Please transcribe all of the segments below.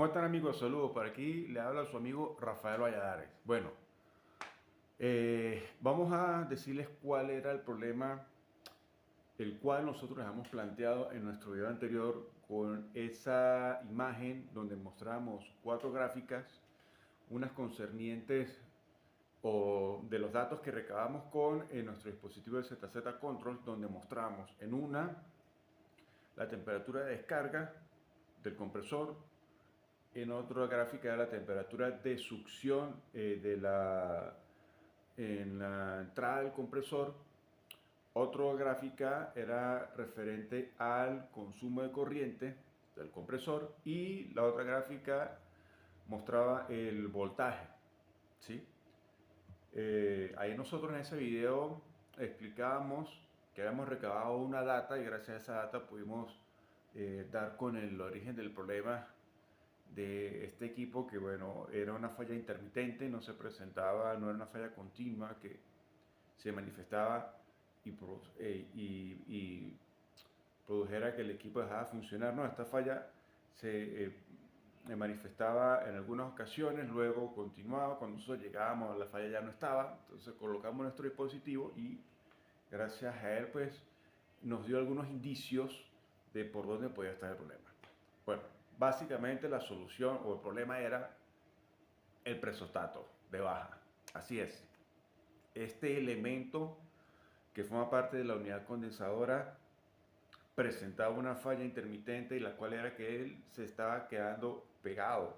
¿Cómo están amigos? Saludos, por aquí le habla su amigo Rafael Valladares. Bueno, vamos a decirles cuál era el problema, el cual nosotros hemos planteado en nuestro video anterior con esa imagen donde mostramos cuatro gráficas, unas concernientes o de los datos que recabamos con nuestro dispositivo de ZZ Control, donde mostramos en una la temperatura de descarga del compresor, en otra gráfica la temperatura de succión en la entrada del compresor. Otra gráfica era referente al consumo de corriente del compresor y la otra gráfica mostraba el voltaje. ¿Sí? Ahí nosotros en ese video explicábamos que habíamos recabado una data y gracias a esa data pudimos dar con el origen del problema de este equipo, que bueno, era una falla intermitente, no se presentaba, no era una falla continua que se manifestaba y produjera que el equipo dejara de funcionar. No, esta falla se manifestaba en algunas ocasiones, luego continuaba, cuando nosotros llegábamos la falla ya no estaba, entonces colocamos nuestro dispositivo y gracias a él pues nos dio algunos indicios de por dónde podía estar el problema. Bueno, básicamente la solución o el problema era el presostato de baja. Así es. Este elemento que forma parte de la unidad condensadora presentaba una falla intermitente y la cual era que él se estaba quedando pegado.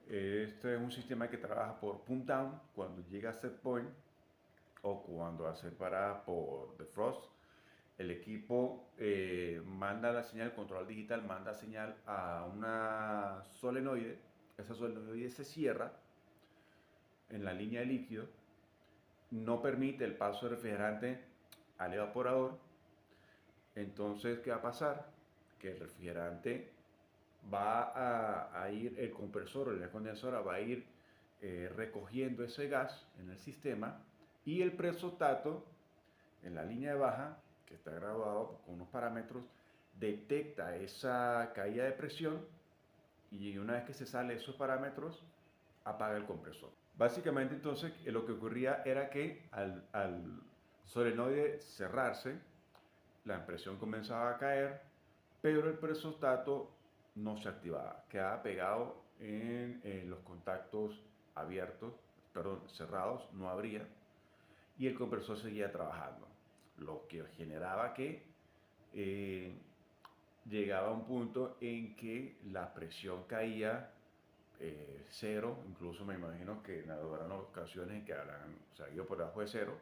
Este es un sistema que trabaja por pump down cuando llega a set point o cuando hace parada por defrost. El equipo manda la señal, el control digital manda señal a una solenoide. Esa solenoide se cierra en la línea de líquido, no permite el paso del refrigerante al evaporador. Entonces, ¿qué va a pasar? Que el refrigerante va a ir, el compresor o la condensadora va a ir recogiendo ese gas en el sistema y el presostato en la línea de baja, que está graduado con unos parámetros, detecta esa caída de presión y una vez que se sale esos parámetros, apaga el compresor. Básicamente entonces lo que ocurría era que al solenoide cerrarse, la presión comenzaba a caer, pero el presostato no se activaba, quedaba pegado en los contactos abiertos, perdón, cerrados, no abría, y el compresor seguía trabajando, lo que generaba que eh, llegaba a un punto en que la presión caía cero, incluso me imagino que habrán ocasiones en que habrán salido por debajo de cero,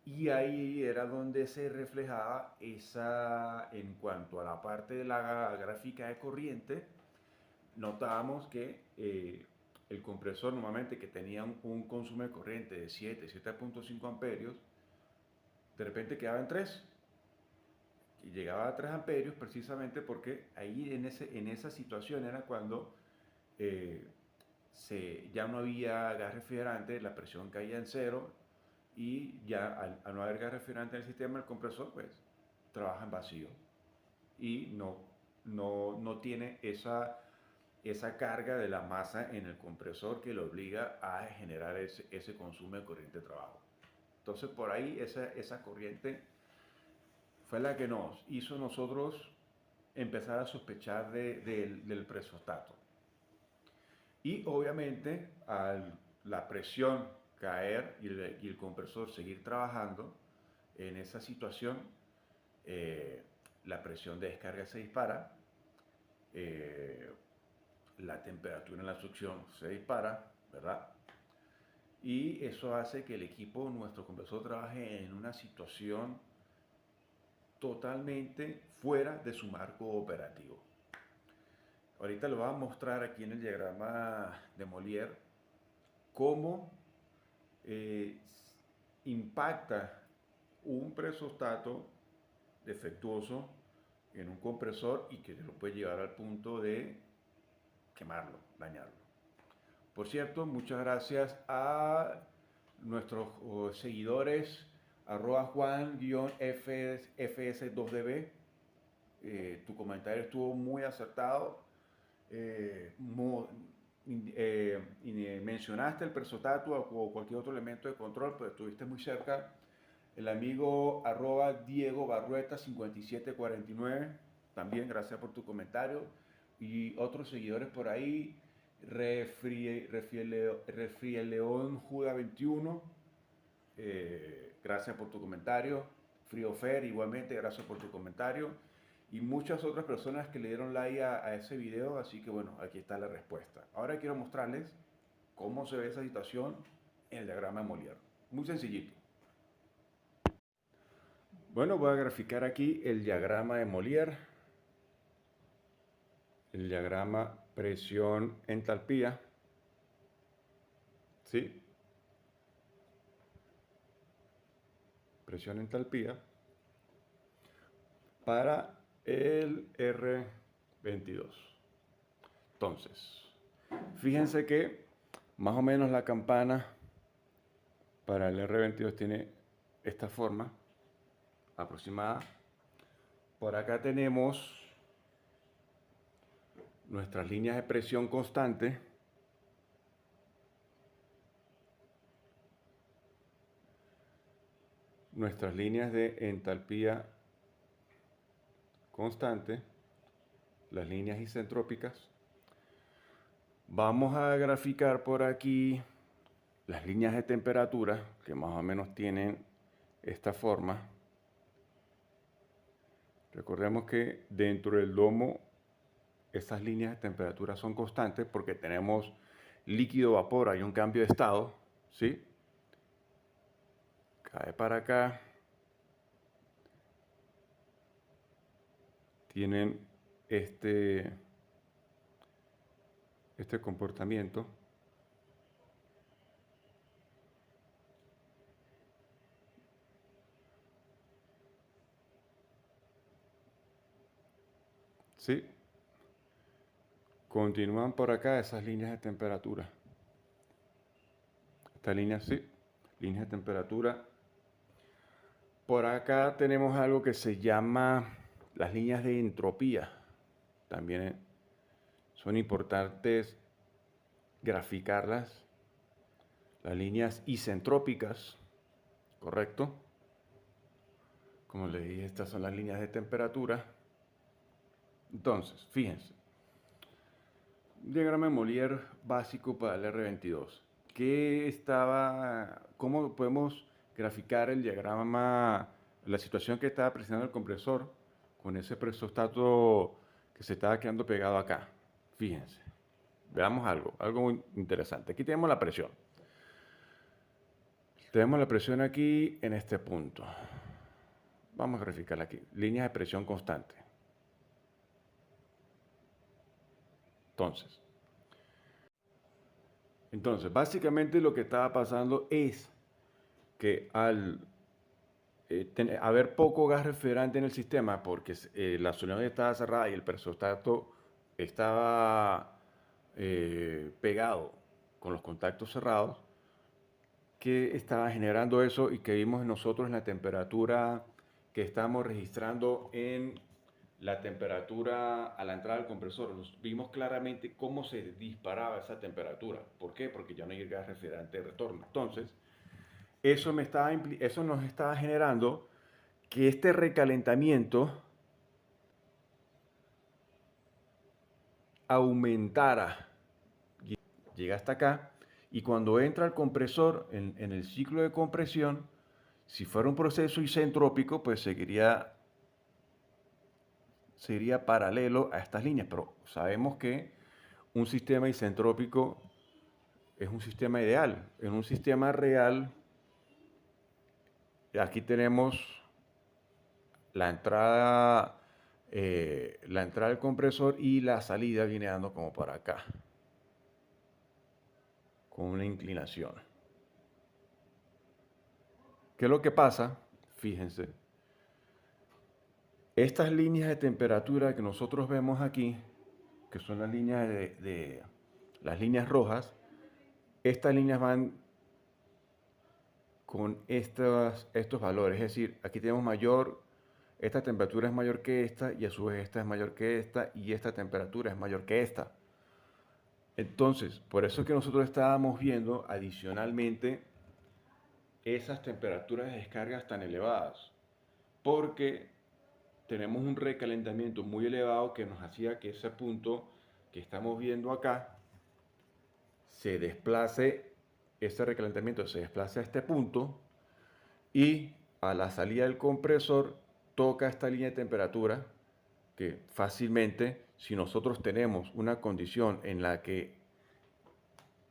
y ahí era donde se reflejaba esa, en cuanto a la parte de la gráfica de corriente, notábamos que el compresor normalmente que tenía un consumo de corriente de 7.5 amperios, de repente quedaba en 3 y llegaba a 3 amperios precisamente porque ahí en esa situación era cuando ya no había gas refrigerante, la presión caía en cero y ya al no haber gas refrigerante en el sistema, el compresor pues trabaja en vacío y no tiene esa carga de la masa en el compresor que lo obliga a generar ese consumo de corriente de trabajo. Entonces por ahí esa corriente fue la que nos hizo nosotros empezar a sospechar del presostato. Y obviamente al la presión caer y el compresor seguir trabajando en esa situación, la presión de descarga se dispara, eh, la temperatura en la succión se dispara, ¿verdad? Y eso hace que el equipo, nuestro compresor, trabaje en una situación totalmente fuera de su marco operativo. Ahorita lo voy a mostrar aquí en el diagrama de Molière cómo eh, impacta un presostato defectuoso en un compresor y que lo puede llevar al punto de quemarlo, dañarlo. Por cierto, muchas gracias a nuestros seguidores, arroba Juan-FS2DB. Tu comentario estuvo muy acertado. mencionaste el persostato o cualquier otro elemento de control, pues estuviste muy cerca. El amigo Diego Barrueta 5749, también gracias por tu comentario. Y otros seguidores por ahí, Refrieleón Juda 21, gracias por tu comentario. Friofer, igualmente, gracias por tu comentario. Y muchas otras personas que le dieron like a ese video, así que bueno, aquí está la respuesta. Ahora quiero mostrarles cómo se ve esa situación en el diagrama de Molière. Muy sencillito. Bueno, voy a graficar aquí el diagrama de Molière. El diagrama presión-entalpía. ¿Sí? Presión-entalpía para el R22. Entonces, fíjense que más o menos la campana para el R22 tiene esta forma aproximada. Por acá tenemos nuestras líneas de presión constante. Nuestras líneas de entalpía constante, las líneas isentrópicas. Vamos a graficar por aquí las líneas de temperatura, que más o menos tienen esta forma. Recordemos que dentro del domo esas líneas de temperatura son constantes porque tenemos líquido-vapor, hay un cambio de estado, ¿sí? Cae para acá. Tienen este comportamiento. ¿Sí? Continúan por acá esas líneas de temperatura. Esta línea, sí, líneas de temperatura. Por acá tenemos algo que se llama las líneas de entropía. También son importantes graficarlas. Las líneas isentrópicas, ¿correcto? Como les dije, estas son las líneas de temperatura. Entonces, fíjense. Diagrama de Molière básico para el R22. ¿Cómo podemos graficar el diagrama, la situación que estaba presentando el compresor con ese presostato que se estaba quedando pegado acá? Fíjense. Veamos algo muy interesante. Aquí tenemos la presión. Tenemos la presión aquí en este punto. Vamos a graficarla aquí. Líneas de presión constante. Entonces, básicamente lo que estaba pasando es que al haber poco gas refrigerante en el sistema, porque la solenoide estaba cerrada y el persostato estaba pegado con los contactos cerrados, que estaba generando eso y que vimos nosotros en la temperatura que estamos registrando en la temperatura a la entrada del compresor. Vimos claramente cómo se disparaba esa temperatura. ¿Por qué? Porque ya no hay el gas refrigerante de retorno. Entonces, eso nos estaba generando que este recalentamiento aumentara. Llega hasta acá y cuando entra el compresor en el ciclo de compresión, si fuera un proceso isentrópico, pues sería paralelo a estas líneas, pero sabemos que un sistema isentrópico es un sistema ideal. En un sistema real, aquí tenemos la entrada del compresor y la salida viene dando como para acá, con una inclinación. ¿Qué es lo que pasa? Fíjense. Estas líneas de temperatura que nosotros vemos aquí, que son las líneas las líneas rojas, estas líneas van con estos valores. Es decir, aquí tenemos esta temperatura es mayor que esta y a su vez esta es mayor que esta y esta temperatura es mayor que esta. Entonces, por eso es que nosotros estábamos viendo adicionalmente esas temperaturas de descargas tan elevadas, porque tenemos un recalentamiento muy elevado que nos hacía que ese punto que estamos viendo acá se desplace, ese recalentamiento se desplace a este punto y a la salida del compresor toca esta línea de temperatura que fácilmente, si nosotros tenemos una condición en la que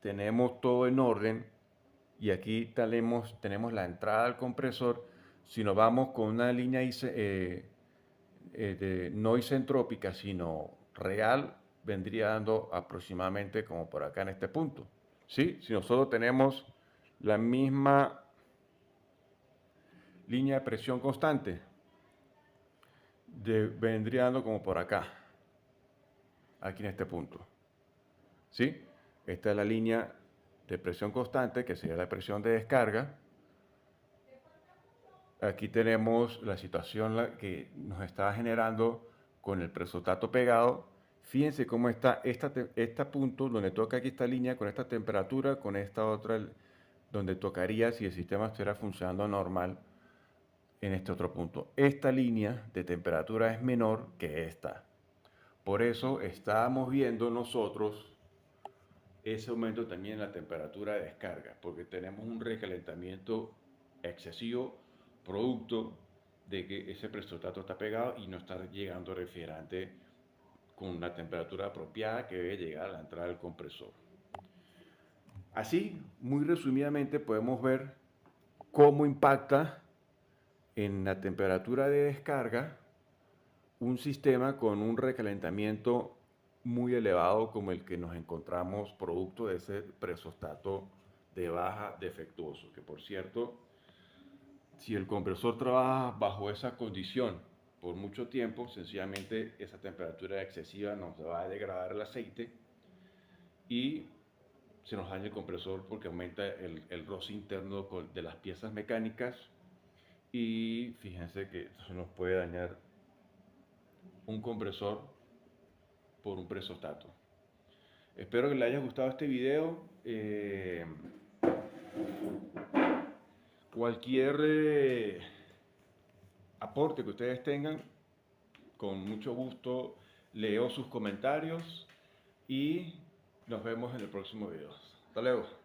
tenemos todo en orden y aquí tenemos la entrada al compresor, si nos vamos con una línea no isentrópica, sino real, vendría dando aproximadamente como por acá en este punto. ¿Sí? Si nosotros tenemos la misma línea de presión constante, vendría dando como por acá, aquí en este punto. ¿Sí? Esta es la línea de presión constante, que sería la presión de descarga. Aquí tenemos la situación que nos está generando con el presotato pegado. Fíjense cómo está este punto donde toca aquí esta línea con esta temperatura, con esta otra donde tocaría si el sistema estuviera funcionando normal en este otro punto. Esta línea de temperatura es menor que esta. Por eso estábamos viendo nosotros ese aumento también en la temperatura de descarga, porque tenemos un recalentamiento excesivo producto de que ese presostato está pegado y no está llegando refrigerante con una temperatura apropiada que debe llegar a la entrada del compresor. Así, muy resumidamente, podemos ver cómo impacta en la temperatura de descarga un sistema con un recalentamiento muy elevado como el que nos encontramos producto de ese presostato de baja defectuoso, que por cierto, si el compresor trabaja bajo esa condición por mucho tiempo, sencillamente esa temperatura excesiva nos va a degradar el aceite y se nos daña el compresor porque aumenta el roce interno de las piezas mecánicas y fíjense que eso nos puede dañar un compresor por un presostato. Espero que les haya gustado este video. Cualquier aporte que ustedes tengan, con mucho gusto leo sus comentarios y nos vemos en el próximo video. Hasta luego.